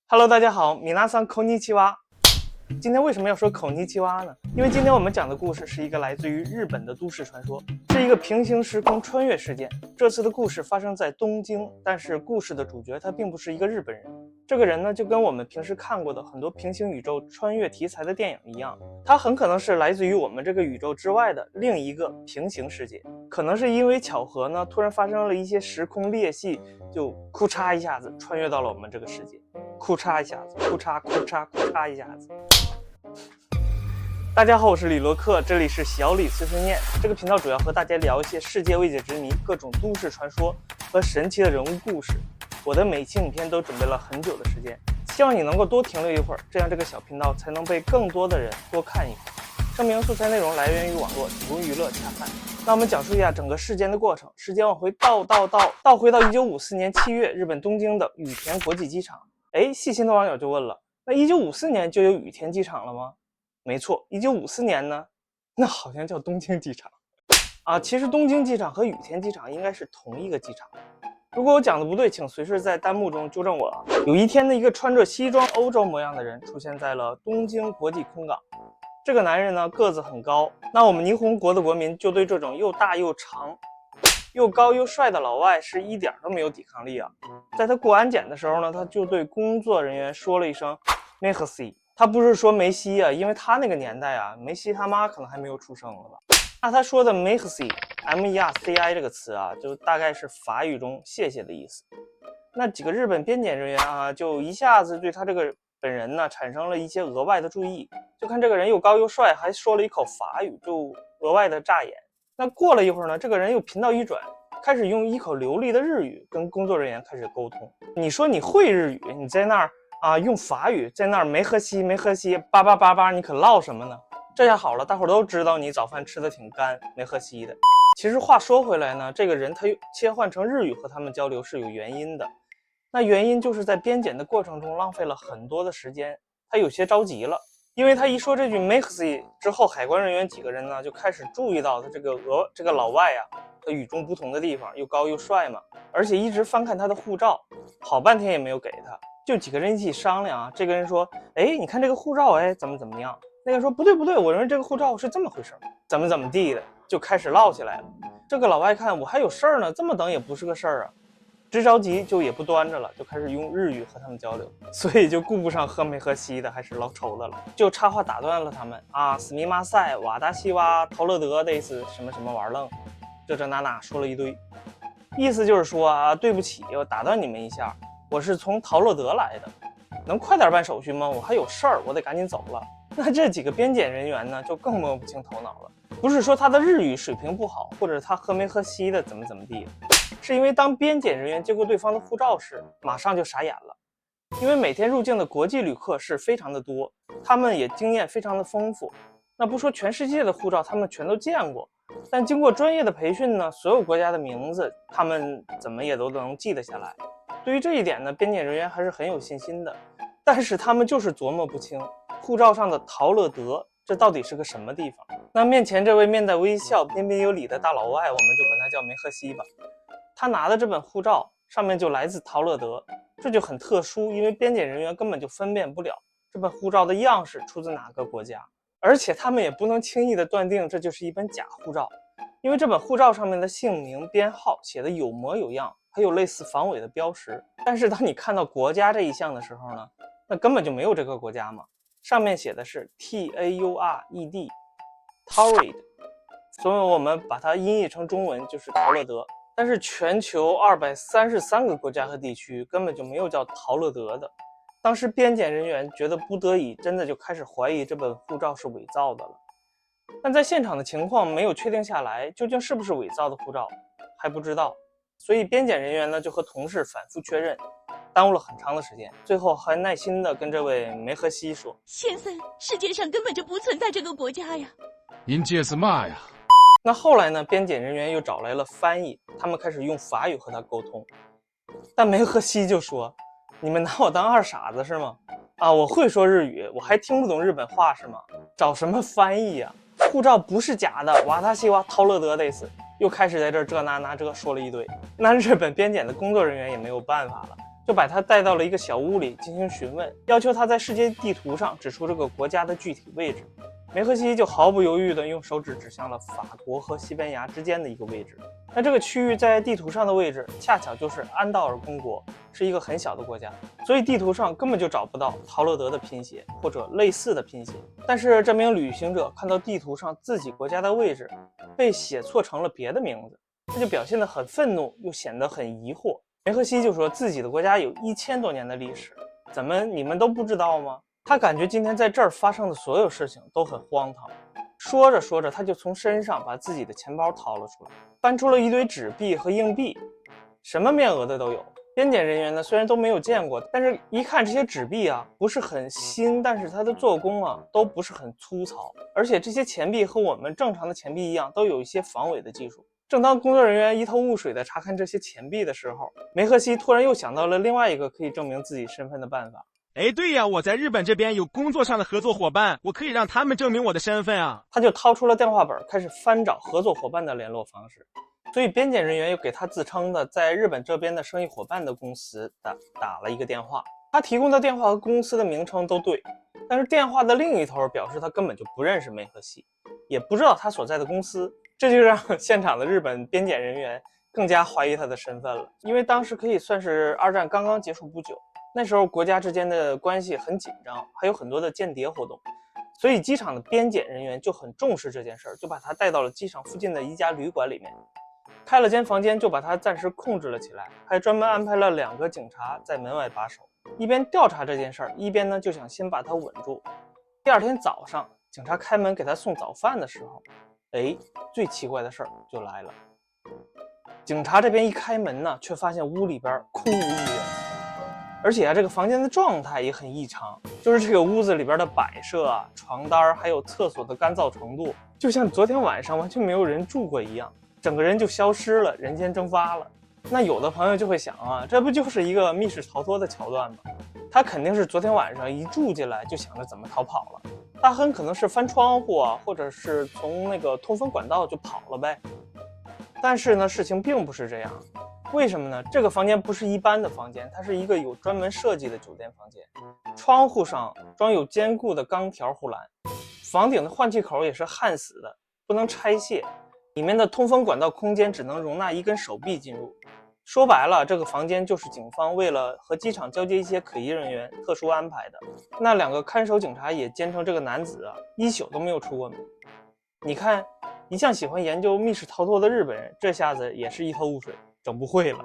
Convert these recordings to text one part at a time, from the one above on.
Hello， 大家好，米娜桑口尼奇哇。今天为什么要说口尼奇哇呢？因为今天我们讲的故事是一个来自于日本的都市传说，是一个平行时空穿越事件。这次的故事发生在东京，但是故事的主角他并不是一个日本人。这个人呢，就跟我们平时看过的很多平行宇宙穿越题材的电影一样，他很可能是来自于我们这个宇宙之外的另一个平行世界。可能是因为巧合呢，突然发生了一些时空裂隙，就库嚓一下子穿越到了我们这个世界。库嚓一下子，库嚓一下子。大家好，我是李洛克，这里是小李碎碎念。这个频道主要和大家聊一些世界未解之谜、各种都市传说和神奇的人物故事。我的每期影片都准备了很久的时间，希望你能够多停留一会儿，这样这个小频道才能被更多的人多看一看。声明素材内容来源于网络，仅供娱乐恰饭。那我们讲述一下整个事件的过程。时间往回倒回到1954年7月，日本东京的羽田国际机场。细心的网友就问了，那1954年就有羽田机场了吗？没错，1954年呢，那好像叫东京机场啊。其实东京机场和羽田机场应该是同一个机场。如果我讲的不对，请随时在弹幕中纠正我啊。有一天的一个穿着西装欧洲模样的人出现在了东京国际空港。这个男人呢个子很高，那我们霓虹国的国民就对这种又大又长又高又帅的老外是一点都没有抵抗力啊。在他过安检的时候呢，他就对工作人员说了一声 Merci， 他不是说梅西啊，因为他那个年代啊，梅西他妈可能还没有出生了吧。那他说的 Merci M-E-R-C-I 这个词啊，就大概是法语中谢谢的意思。那几个日本边检人员啊，就一下子对他这个本人呢产生了一些额外的注意，就看这个人又高又帅，还说了一口法语，就额外的扎眼。那过了一会儿呢，这个人又频道一转，开始用一口流利的日语跟工作人员开始沟通。你说你会日语，你在那儿啊用法语在那儿没喝西叭叭叭叭，你可唠什么呢？这下好了，大伙都知道你早饭吃的挺干，没喝西的。其实话说回来呢，这个人他切换成日语和他们交流是有原因的。那原因就是在边检的过程中浪费了很多的时间，他有些着急了。因为他一说这句 Merci 之后，海关人员几个人呢就开始注意到他这个老外啊，他与众不同的地方，又高又帅嘛，而且一直翻看他的护照，好半天也没有给他。就几个人一起商量啊，这个人说，你看这个护照，怎么样？那个人说不对，我认为这个护照是这么回事，怎么地的，就开始唠起来了。这个老外看我还有事儿呢，这么等也不是个事儿啊。直着急就也不端着了，就开始用日语和他们交流，所以就顾不上喝没喝西的，还是老抽的了，就插话打断了他们啊，斯密马赛瓦达西哇陶乐德的意思什么什么玩愣，这那说了一堆，意思就是说啊，对不起，我打断你们一下，我是从陶乐德来的，能快点办手续吗？我还有事儿，我得赶紧走了。那这几个边检人员呢，就更摸不清头脑了，不是说他的日语水平不好，或者他喝没喝西的怎么地的。是因为当边检人员接过对方的护照时，马上就傻眼了。因为每天入境的国际旅客是非常的多，他们也经验非常的丰富。那不说全世界的护照他们全都见过，但经过专业的培训呢，所有国家的名字他们怎么也都能记得下来。对于这一点呢，边检人员还是很有信心的。但是他们就是琢磨不清护照上的陶乐德这到底是个什么地方。那面前这位面带微笑、彬彬有礼的大老外，我们就管他叫梅赫西吧。他拿的这本护照上面就来自陶乐德，这就很特殊，因为边检人员根本就分辨不了这本护照的样式出自哪个国家，而且他们也不能轻易的断定这就是一本假护照，因为这本护照上面的姓名编号写的有模有样，还有类似防伪的标识。但是当你看到国家这一项的时候呢，那根本就没有这个国家嘛，上面写的是 TAURED Taured， 所以我们把它音译成中文就是陶乐德。但是全球233个国家和地区根本就没有叫陶乐德的。当时边检人员觉得不得已，真的就开始怀疑这本护照是伪造的了。但在现场的情况没有确定下来，究竟是不是伪造的护照还不知道，所以边检人员呢就和同事反复确认，耽误了很长的时间，最后还耐心的跟这位梅赫西说，先生，世界上根本就不存在这个国家呀。您这是嘛呀？那后来呢，边检人员又找来了翻译，他们开始用法语和他沟通。但梅赫西就说，你们拿我当二傻子是吗？啊，我会说日语，我还听不懂日本话是吗？找什么翻译呀？护照不是假的，瓦达西哇陶乐德的意思，又开始在这那说了一堆。那日本边检的工作人员也没有办法了，就把他带到了一个小屋里进行询问，要求他在世界地图上指出这个国家的具体位置。梅赫西就毫不犹豫地用手指指向了法国和西班牙之间的一个位置。那这个区域在地图上的位置恰巧就是安道尔公国，是一个很小的国家，所以地图上根本就找不到陶乐德的拼写或者类似的拼写。但是这名旅行者看到地图上自己国家的位置被写错成了别的名字，他就表现得很愤怒，又显得很疑惑。梅赫西就说自己的国家有1000多年的历史，怎么你们都不知道吗？他感觉今天在这儿发生的所有事情都很荒唐。说着说着，他就从身上把自己的钱包掏了出来，翻出了一堆纸币和硬币，什么面额的都有。边检人员呢虽然都没有见过，但是一看这些纸币啊不是很新，但是它的做工啊都不是很粗糙，而且这些钱币和我们正常的钱币一样，都有一些防伪的技术。正当工作人员一头雾水地查看这些钱币的时候，梅赫西突然又想到了另外一个可以证明自己身份的办法。哎，对呀，我在日本这边有工作上的合作伙伴，我可以让他们证明我的身份啊。他就掏出了电话本，开始翻找合作伙伴的联络方式。所以边检人员又给他自称的在日本这边的生意伙伴的公司打了一个电话。他提供的电话和公司的名称都对，但是电话的另一头表示他根本就不认识梅赫西，也不知道他所在的公司。这就让现场的日本边检人员更加怀疑他的身份了，因为当时可以算是二战刚刚结束不久，那时候国家之间的关系很紧张，还有很多的间谍活动，所以机场的边检人员就很重视这件事儿，就把他带到了机场附近的一家旅馆里面，开了间房间，就把他暂时控制了起来，还专门安排了2个警察在门外把守，一边调查这件事儿，一边呢就想先把他稳住。第二天早上，警察开门给他送早饭的时候，最奇怪的事儿就来了。警察这边一开门呢，却发现屋里边空无一人，而且这个房间的状态也很异常，就是这个屋子里边的摆设啊、床单还有厕所的干燥程度，就像昨天晚上完全没有人住过一样，整个人就消失了，人间蒸发了。那有的朋友就会想啊，这不就是一个密室逃脱的桥段吗？他肯定是昨天晚上一住进来就想着怎么逃跑了，他很可能是翻窗户啊，或者是从那个通风管道就跑了呗。但是呢，事情并不是这样。为什么呢？这个房间不是一般的房间，它是一个有专门设计的酒店房间。窗户上装有坚固的钢条护栏，房顶的换气口也是焊死的，不能拆卸。里面的通风管道空间只能容纳1根手臂进入。说白了，这个房间就是警方为了和机场交接一些可疑人员特殊安排的。那2个看守警察也坚称这个男子啊，一宿都没有出过门。你看，一向喜欢研究密室逃脱的日本人，这下子也是一头雾水，整不会了。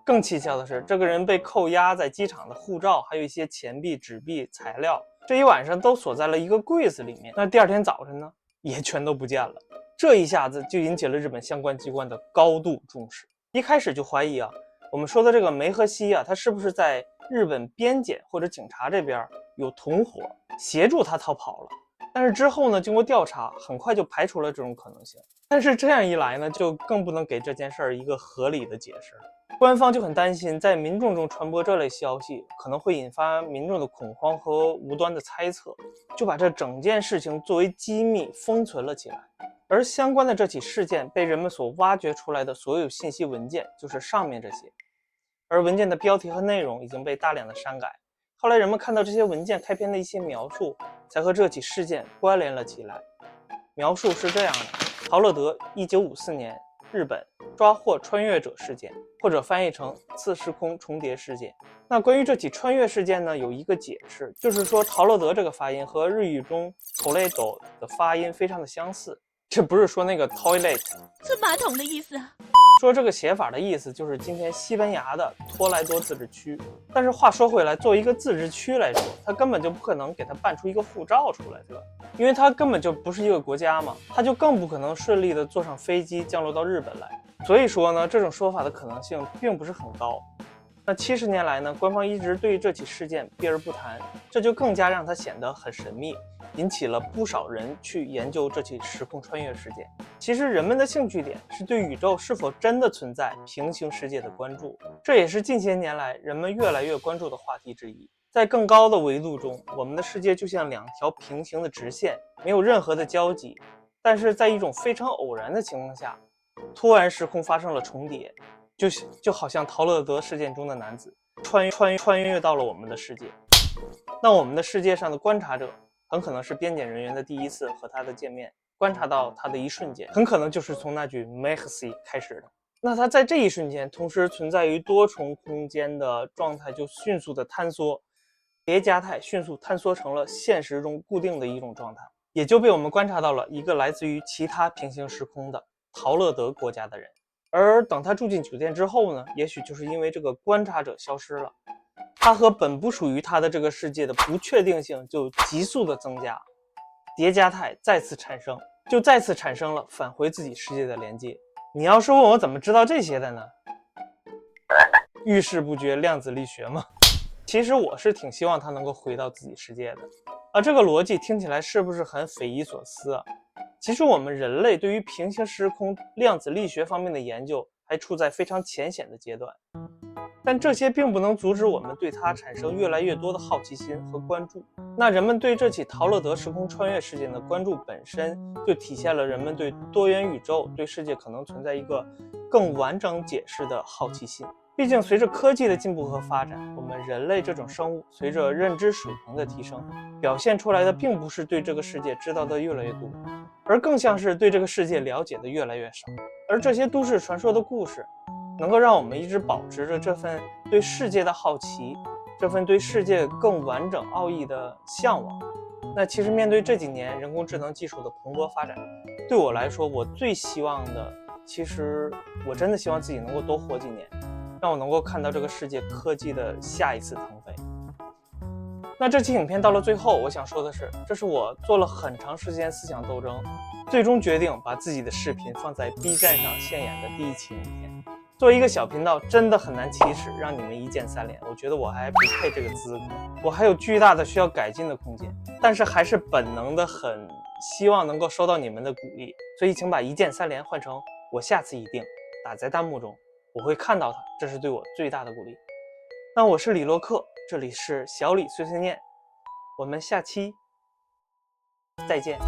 更蹊跷的是，这个人被扣押在机场的护照，还有一些钱币、纸币、材料，这一晚上都锁在了一个柜子里面。那第二天早晨呢，也全都不见了。这一下子就引起了日本相关机关的高度重视。一开始就怀疑啊，我们说的这个梅赫西啊，他是不是在日本边检或者警察这边有同伙协助他逃跑了？但是之后呢，经过调查，很快就排除了这种可能性。但是这样一来呢，就更不能给这件事儿一个合理的解释了。官方就很担心，在民众中传播这类消息，可能会引发民众的恐慌和无端的猜测，就把这整件事情作为机密封存了起来。而相关的这起事件被人们所挖掘出来的所有信息文件，就是上面这些。而文件的标题和内容已经被大量的删改。后来人们看到这些文件开篇的一些描述，才和这起事件关联了起来。描述是这样的：陶乐德1954年日本抓获穿越者事件，或者翻译成次时空重叠事件。那关于这起穿越事件呢，有一个解释，就是说陶乐德这个发音和日语中 toilet 的发音非常的相似。这不是说那个 toilet 是马桶的意思啊。说这个写法的意思就是今天西班牙的托莱多自治区。但是话说回来，作为一个自治区来说，他根本就不可能给他办出一个护照出来，对吧？因为他根本就不是一个国家嘛，他就更不可能顺利的坐上飞机降落到日本来。所以说呢，这种说法的可能性并不是很高。那70年来呢，官方一直对这起事件避而不谈，这就更加让它显得很神秘，引起了不少人去研究这起时空穿越事件。其实人们的兴趣点是对宇宙是否真的存在平行世界的关注，这也是近些年来人们越来越关注的话题之一。在更高的维度中，我们的世界就像2条平行的直线，没有任何的交集，但是在一种非常偶然的情况下，突然时空发生了重叠，就好像陶乐德事件中的男子，穿越到了我们的世界。那我们的世界上的观察者很可能是边检人员的第一次和他的见面，观察到他的一瞬间，很可能就是从那句 Merci 开始的。那他在这一瞬间同时存在于多重空间的状态就迅速的坍缩，叠加态迅速坍缩成了现实中固定的一种状态，也就被我们观察到了一个来自于其他平行时空的陶乐德国家的人。而等他住进酒店之后呢，也许就是因为这个观察者消失了，他和本不属于他的这个世界的不确定性就急速的增加，叠加态再次产生，就再次产生了返回自己世界的连接。你要是问我怎么知道这些的呢？遇事不决量子力学嘛。其实我是挺希望他能够回到自己世界的，这个逻辑听起来是不是很匪夷所思啊？其实我们人类对于平行时空量子力学方面的研究还处在非常浅显的阶段，但这些并不能阻止我们对它产生越来越多的好奇心和关注。那人们对这起陶乐德时空穿越事件的关注本身就体现了人们对多元宇宙、对世界可能存在一个更完整解释的好奇心。毕竟随着科技的进步和发展，我们人类这种生物随着认知水平的提升，表现出来的并不是对这个世界知道的越来越多，而更像是对这个世界了解的越来越少。而这些都市传说的故事能够让我们一直保持着这份对世界的好奇，这份对世界更完整奥义的向往。那其实面对这几年人工智能技术的蓬勃发展，对我来说，我最希望的，其实我真的希望自己能够多活几年，让我能够看到这个世界科技的下一次腾飞。那这期影片到了最后，我想说的是，这是我做了很长时间思想斗争，最终决定把自己的视频放在 B 站上现眼的第一期影片。作为一个小频道，真的很难启齿让你们一键三连，我觉得我还不配这个资格，我还有巨大的需要改进的空间，但是还是本能的很希望能够收到你们的鼓励，所以请把一键三连换成我下次一定，打在弹幕中，我会看到它，这是对我最大的鼓励。那我是李洛克，这里是小李碎碎念，我们下期再见。